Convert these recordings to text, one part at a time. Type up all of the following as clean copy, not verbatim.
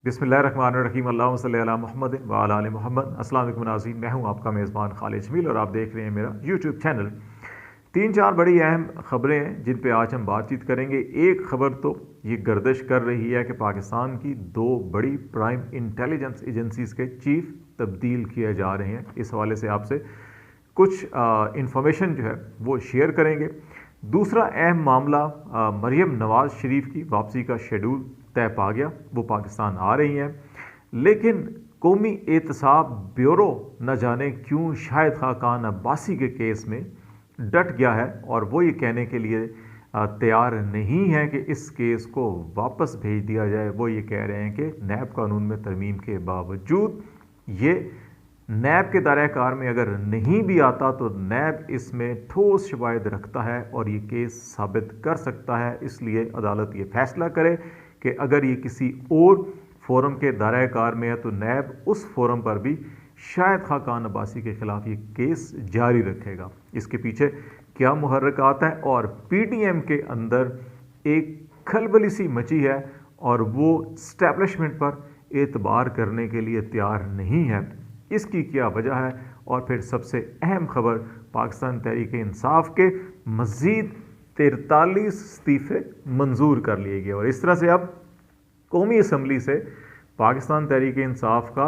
बिस्मिल्लाहिर्रहमानिर्रहीम अल्लाहुम्मा सल्लि अला मुहम्मद व अला आलि मुहम्मद। अस्सलाम वालेकुम नाज़रीन, मैं हूं आपका मेज़बान खालिद जमील और आप देख रहे हैं मेरा यूट्यूब चैनल। तीन चार बड़ी अहम ख़बरें हैं जिन पे आज हम बातचीत करेंगे। एक ख़बर तो ये गर्दिश कर रही है कि पाकिस्तान की दो बड़ी प्राइम इंटेलिजेंस एजेंसीज़ के चीफ तब्दील किए जा रहे हैं। इस हवाले से आपसे कुछ इंफॉर्मेशन जो है वो शेयर करेंगे। दूसरा अहम मामला, मरियम नवाज़ शरीफ की वापसी का शेड्यूल तय पा गया, वो पाकिस्तान आ रही हैं, लेकिन कौमी एहतसाब ब्यूरो न जाने क्यों शाहिद खाकान अब्बासी के केस में डट गया है और वो ये कहने के लिए तैयार नहीं है कि इस केस को वापस भेज दिया जाए। वो ये कह रहे हैं कि नैब कानून में तरमीम के बावजूद ये नैब के दायरे कार में अगर नहीं भी आता तो नैब इसमें ठोस शवाहिद रखता है और ये केस साबित कर सकता है। इसलिए अदालत ये फैसला करे कि अगर ये किसी और फोरम के दायरे कार में है तो नैब उस फोरम पर भी शाहिद खाकान अब्बासी के खिलाफ ये केस जारी रखेगा। इसके पीछे क्या मुहर्रिकात है और पीटीएम के अंदर एक खलबली सी मची है और वो स्टैब्लिशमेंट पर एतबार करने के लिए तैयार नहीं है, इसकी क्या वजह है। और फिर सबसे अहम खबर, पाकिस्तान तहरीक इंसाफ के मज़ीद 43 इस्तीफ़े मंजूर कर लिए गए और इस तरह से अब कौमी असम्बली से पाकिस्तान तहरीक इंसाफ का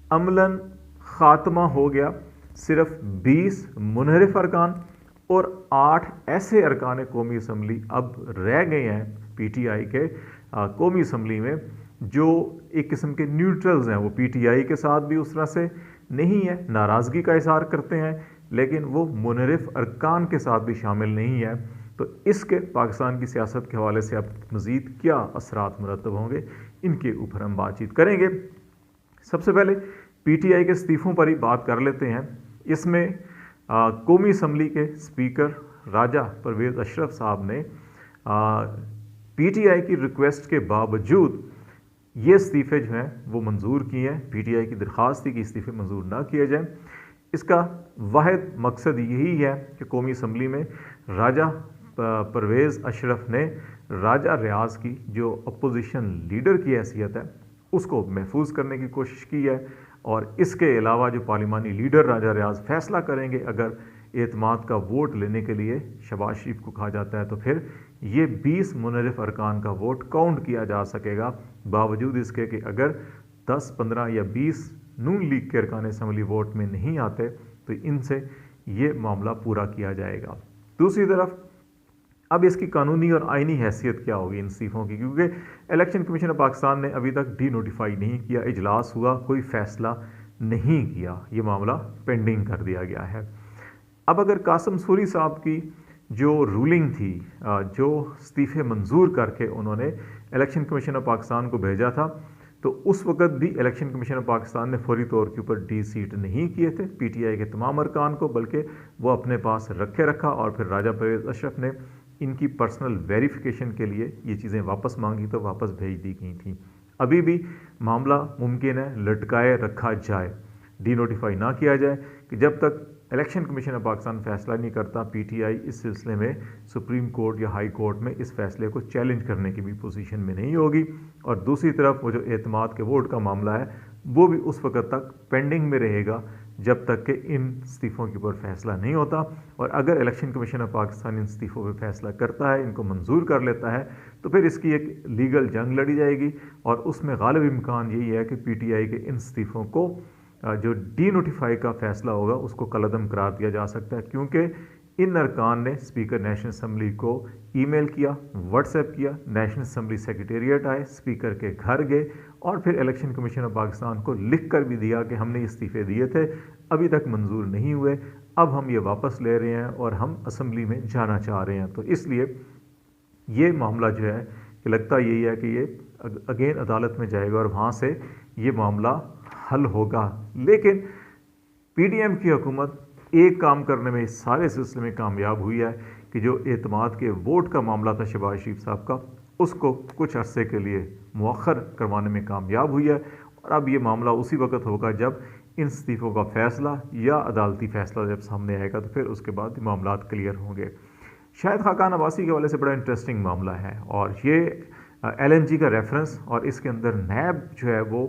अमलन ख़ात्मा हो गया। सिर्फ 20 मुनहरिफ अरकान और 8 ऐसे अरकान कौमी असम्बली अब रह गए हैं पीटीआई के कौमी असम्बली में, जो एक किस्म के न्यूट्रल्स हैं। वो पीटीआई के साथ भी उस तरह से नहीं है, नाराज़गी का इज़हार करते हैं, लेकिन वो मुनहरिफ अरकान के साथ भी शामिल नहीं है। तो इसके पाकिस्तान की सियासत के हवाले से अब मज़ीद क्या असरात मुरतब होंगे, इनके ऊपर हम बातचीत करेंगे। सबसे पहले पीटीआई के इस्तीफ़ों पर ही बात कर लेते हैं। इसमें कौमी असम्बली के स्पीकर राजा परवेज़ अशरफ साहब ने पीटीआई की रिक्वेस्ट के बावजूद ये इस्तीफ़े जो हैं वो मंजूर किए हैं। पीटीआई की दरख्वास्त थी कि इस्तीफ़े मंजूर ना किए जाएं। इसका वाहिद मकसद यही है कि कौमी असम्बली में राजा परवेज़ अशरफ ने राजा रियाज की जो अपोजिशन लीडर की हैसियत है उसको महफूज करने की कोशिश की है। और इसके अलावा जो पार्लिमानी लीडर राजा रियाज फैसला करेंगे, अगर एतमाद का वोट लेने के लिए शहबाज शरीफ को कहा जाता है तो फिर ये 20 मुनहरिफ अरकान का वोट काउंट किया जा सकेगा, बावजूद इसके कि अगर 10, 15 या 20 नून लीग के अरकान असम्बली वोट में नहीं आते तो इनसे ये मामला पूरा किया जाएगा। दूसरी तरफ अब इसकी कानूनी और आइनी हैसियत क्या होगी इन इस्तीफ़ों की, क्योंकि इलेक्शन कमीशन ऑफ पाकिस्तान ने अभी तक डी नोटिफाई नहीं किया, इजलास हुआ, कोई फ़ैसला नहीं किया, ये मामला पेंडिंग कर दिया गया है। अब अगर कासिम सूरी साहब की जो रूलिंग थी, जो इस्तीफ़े मंजूर करके उन्होंने इलेक्शन कमीशन ऑफ पाकिस्तान को भेजा था, तो उस वक़्त भी इलेक्शन कमीशन ऑफ पाकिस्तान ने फौरी तौर के ऊपर डी सीट नहीं किए थे पीटीआई के तमाम अरकान को, बल्कि वो अपने पास रखा और फिर राजा परवेज़ अशरफ ने इनकी पर्सनल वेरिफिकेशन के लिए ये चीज़ें वापस मांगी तो वापस भेज दी गई थी। अभी भी मामला मुमकिन है लटकाए रखा जाए, डी नोटिफाई ना किया जाए, कि जब तक इलेक्शन कमीशन ऑफ पाकिस्तान फैसला नहीं करता पीटीआई इस सिलसिले में सुप्रीम कोर्ट या हाई कोर्ट में इस फैसले को चैलेंज करने की भी पोजीशन में नहीं होगी। और दूसरी तरफ वो जो एतमाद के वोट का मामला है वो भी उस वक़्त तक पेंडिंग में रहेगा जब तक कि इन इस्तीफ़ों के ऊपर फैसला नहीं होता। और अगर इलेक्शन कमीशन ऑफ पाकिस्तान इन इस्तीफ़ों पर फैसला करता है, इनको मंजूर कर लेता है, तो फिर इसकी एक लीगल जंग लड़ी जाएगी और उसमें गालिब इम्कान यही है कि पीटीआई के इन इस्तीफ़ों को जो डी नोटिफाई का फैसला होगा उसको कलअदम करार दिया जा सकता है, क्योंकि इन अरकान ने स्पीकर नेशनल असम्बली को ईमेल किया, व्हाट्सएप किया, नेशनल असम्बली सेक्रेटेरिएट आए, स्पीकर के घर गए और फिर इलेक्शन कमीशन ऑफ पाकिस्तान को लिख कर भी दिया कि हमने इस्तीफ़े दिए थे, अभी तक मंजूर नहीं हुए, अब हम ये वापस ले रहे हैं और हम असम्बली में जाना चाह रहे हैं। तो इसलिए ये मामला जो है कि लगता यही है कि ये अगेन अदालत में जाएगा और वहाँ से ये मामला हल होगा। लेकिन पीडीएम की हुकूमत एक काम करने में इस सारे सिलसिले में कामयाब हुई है कि जो एतमाद के वोट का मामला था शहबाज शरीफ साहब का, उसको कुछ अरसे के लिए मुअख्खर करवाने में कामयाब हुई है। और अब ये मामला उसी वक्त होगा जब इन इस्तीफ़ों का फ़ैसला या अदालती फ़ैसला जब सामने आएगा तो फिर उसके बाद मामला क्लियर होंगे। शाहिद खाकान अब्बासी के हवाले से बड़ा इंटरेस्टिंग मामला है और ये LNG का रेफरेंस और इसके अंदर नैब जो है वो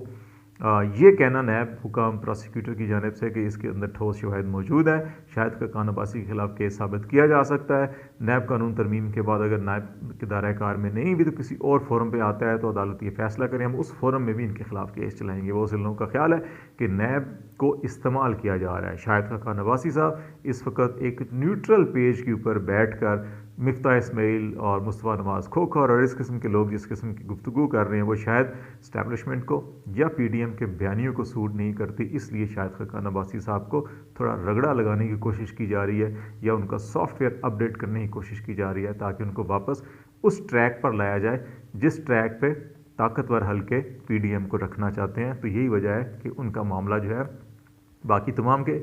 ये कहना नैब हुकाम प्रोसिक्यूटर की जानिब से कि इसके अंदर ठोस शवाहिद मौजूद है, शाहिद खाकान अब्बासी के खिलाफ केस साबित किया जा सकता है। नैब कानून तरमीम के बाद अगर नैब के दायरा कार में नहीं भी तो किसी और फोरम पे आता है तो अदालत ये फैसला करें, हम उस फोरम में भी इनके खिलाफ केस चलाएंगे। वो उन लोगों का ख्याल है कि नैब को इस्तेमाल किया जा रहा है। शाहिद खाकान अब्बासी साहब इस वक्त एक न्यूट्रल पेज के ऊपर बैठ कर मिफ्ता इस्माइल और मुस्तफ़ा नवाज़ खोखर और इस किस्म के लोग जिस किस्म की गुफ्तगू कर रहे हैं वो शायद इस्टेब्लिशमेंट को या PDM के बयानियों को सूट नहीं करती, इसलिए शायद खाकान अब्बासी साहब को थोड़ा रगड़ा लगाने की कोशिश की जा रही है या उनका सॉफ्टवेयर अपडेट करने की कोशिश की जा रही है ताकि उनको वापस उस ट्रैक पर लाया जाए जिस ट्रैक पे ताकतवर हल्के PDM को रखना चाहते हैं। तो यही वजह है कि उनका मामला जो है बाकी तमाम के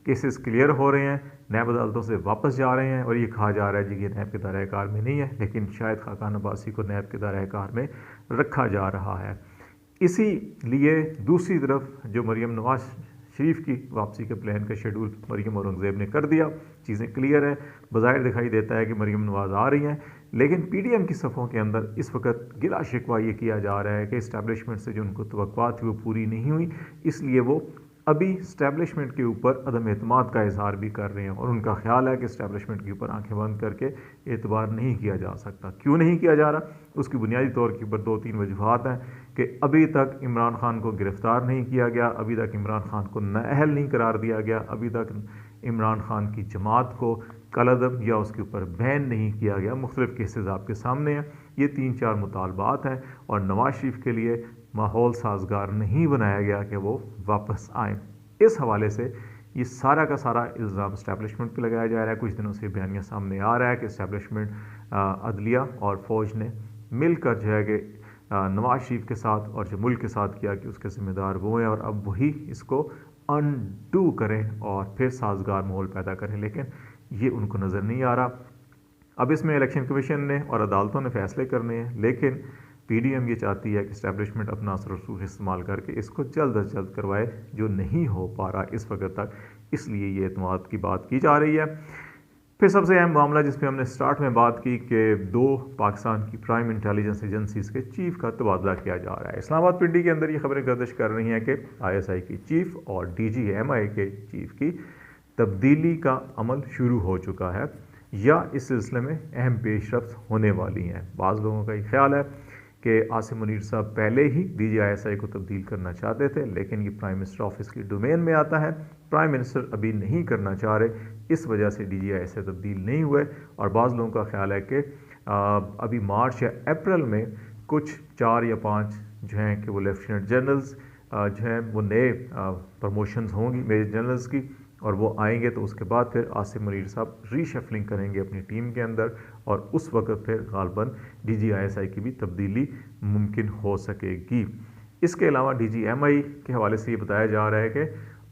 केसेस क्लियर हो रहे हैं, नैब अदालतों से वापस जा रहे हैं और ये कहा जा रहा है जी कि नैब के दायरे कार में नहीं है, लेकिन शायद खाकान अब्बासी को नैब के दायरे कार में रखा जा रहा है। इसीलिए दूसरी तरफ जो मरीम नवाज शरीफ की वापसी के प्लान का शेड्यूल मरीम औरंगज़ेब ने कर दिया, चीज़ें क्लियर है, बज़ाहिर दिखाई देता है कि मरीम नवाज आ रही हैं, लेकिन PDM की सफ़ों के अंदर इस वक्त गिला शिकवा ये किया जा रहा है कि इस्टेब्लिशमेंट से जो उनको तवक्कुआ थी वो पूरी नहीं हुई, इसलिए वो अभी इस्टेब्लिशमेंट के ऊपर अदम एतमाद का इजहार भी कर रहे हैं और उनका ख्याल है कि इस्टेब्लिशमेंट के ऊपर आंखें बंद करके एतबार नहीं किया जा सकता। क्यों नहीं किया जा रहा? उसकी बुनियादी तौर के ऊपर 2-3 वजूहात हैं कि अभी तक इमरान खान को गिरफ़्तार नहीं किया गया, अभी तक इमरान खान को नाअहल नहीं करार दिया गया, अभी तक इमरान खान की जमात को कलअदब या उसके ऊपर बैन नहीं किया गया। मुख्तलिफ केसेस आपके सामने हैं, ये 3-4 मुतालबात हैं और नवाज शरीफ के लिए माहौल साजगार नहीं बनाया गया कि वो वापस आएँ। इस हवाले से ये सारा का सारा इल्ज़ाम इस्टेब्लिशमेंट पे लगाया जा रहा है। कुछ दिनों से बयानिया सामने आ रहा है कि इस्टेब्लिशमेंट अदलिया और फ़ौज ने मिलकर जो है कि नवाज शरीफ के साथ और जो मुल्क के साथ किया कि उसके ज़िम्मेदार वो हैं और अब वही इसको अनडू करें और फिर साजगार माहौल पैदा करें, लेकिन ये उनको नज़र नहीं आ रहा। अब इसमें इलेक्शन कमीशन ने और अदालतों ने फैसले करने हैं, लेकिन PDM ये चाहती है कि इस्टेब्लिशमेंट अपना असर रसूख इस्तेमाल करके इसको जल्द अज जल्द करवाए, जो नहीं हो पा रहा इस वक्त तक, इसलिए ये एतमाद की बात की जा रही है। फिर सबसे अहम मामला जिस पे हमने स्टार्ट में बात की कि 2 पाकिस्तान की प्राइम इंटेलिजेंस एजेंसीज के चीफ का तबादला किया जा रहा है। इस्लामाबाद पिंडी के अंदर ये खबरें गर्दिश कर रही हैं कि ISI की चीफ और DGMI के चीफ की तब्दीली का अमल शुरू हो चुका है या इस सिलसिले में अहम पेशरफ्त होने वाली हैं। बाज़ लोगों का ये ख्याल है कि आसिम मुनीर साहब पहले ही DGISI को तब्दील करना चाहते थे, लेकिन ये प्राइम मिनिस्टर ऑफिस की डोमेन में आता है, प्राइम मिनिस्टर अभी नहीं करना चाह रहे, इस वजह से DGISI तब्दील नहीं हुए। और बाज़ लोगों का ख्याल है कि अभी मार्च या अप्रैल में कुछ 4 या 5 जो हैं कि वो लेफ्टिनेंट जनरल्स जो हैं वो नए प्रमोशंस होंगी मेजर जनरल्स की, और वो आएंगे तो उसके बाद फिर आसिम मुनीर साहब रीशफलिंग करेंगे अपनी टीम के अंदर और उस वक्त फिर गालबन DGISI की भी तब्दीली मुमकिन हो सकेगी। इसके अलावा DGMI के हवाले से ये बताया जा रहा है कि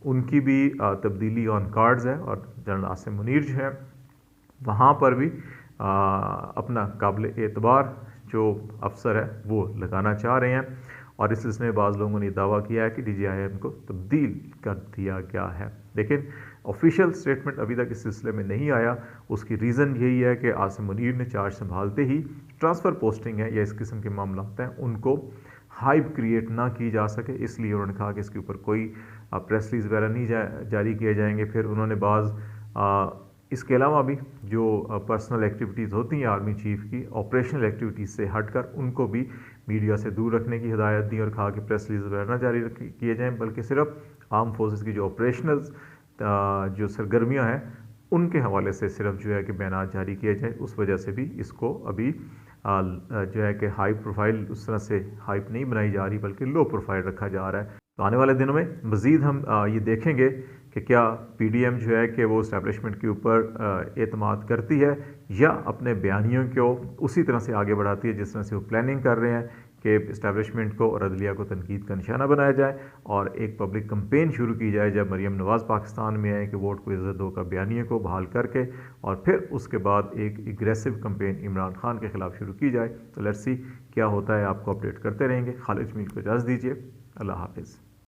उनकी भी तब्दीली ऑन कार्ड्स है और जनरल आसिम मुनीर जो है वहाँ पर भी अपना काबिल एतबार जो अफसर है वो लगाना चाह रहे हैं और इस सिलसिले में बाज़ लोगों ने दावा किया है कि DGIM को तब्दील कर दिया गया है, लेकिन ऑफिशियल स्टेटमेंट अभी तक इस सिलसिले में नहीं आया। उसकी रीज़न यही है कि आसिम मुनीर ने चार्ज संभालते ही ट्रांसफ़र पोस्टिंग है या इस किस्म के मामला हैं उनको हाइप क्रिएट ना की जा सके, इसलिए उन्होंने कहा कि इसके ऊपर कोई प्रेस रिलीज वगैरह नहीं जारी किए जाएंगे। फिर उन्होंने इसके अलावा भी जो पर्सनल एक्टिविटीज़ होती हैं आर्मी चीफ़ की ऑपरेशनल एक्टिविटीज़ से हटकर उनको भी मीडिया से दूर रखने की हिदायत दी और कहा कि प्रेस रिलीज वगैरह ना जारी किए जाएं, बल्कि सिर्फ आर्म फोर्सेस की जो ऑपरेशनल जो सरगर्मियां हैं उनके हवाले से सिर्फ जो है कि बयान जारी किए जाए। उस वजह से भी इसको अभी जो है कि हाई प्रोफाइल उस तरह से हाइप नहीं बनाई जा रही बल्कि लो प्रोफाइल रखा जा रहा है। तो आने वाले दिनों में मज़ीद हम ये देखेंगे कि क्या PDM जो है कि वो इस्टेब्लिशमेंट के ऊपर एतमाद करती है या अपने बयानियों को उसी तरह से आगे बढ़ाती है जिस तरह से वो प्लानिंग कर रहे हैं कि इस्टेब्लिशमेंट को और अदलिया को तनकीद का निशाना बनाया जाए और एक पब्लिक कंपेन शुरू की जाए जब मरीम नवाज़ पाकिस्तान में आए कि वोट को इज़्ज़त दो का बयानिए को बहाल करके और फिर उसके बाद एक एग्रेसिव कंपेन इमरान खान के ख़िलाफ़ शुरू की जाए। तो लेट्स सी क्या होता है, आपको अपडेट करते रहेंगे। खालिद जमील को इजाज़त दीजिए, अल्लाह हाफिज़।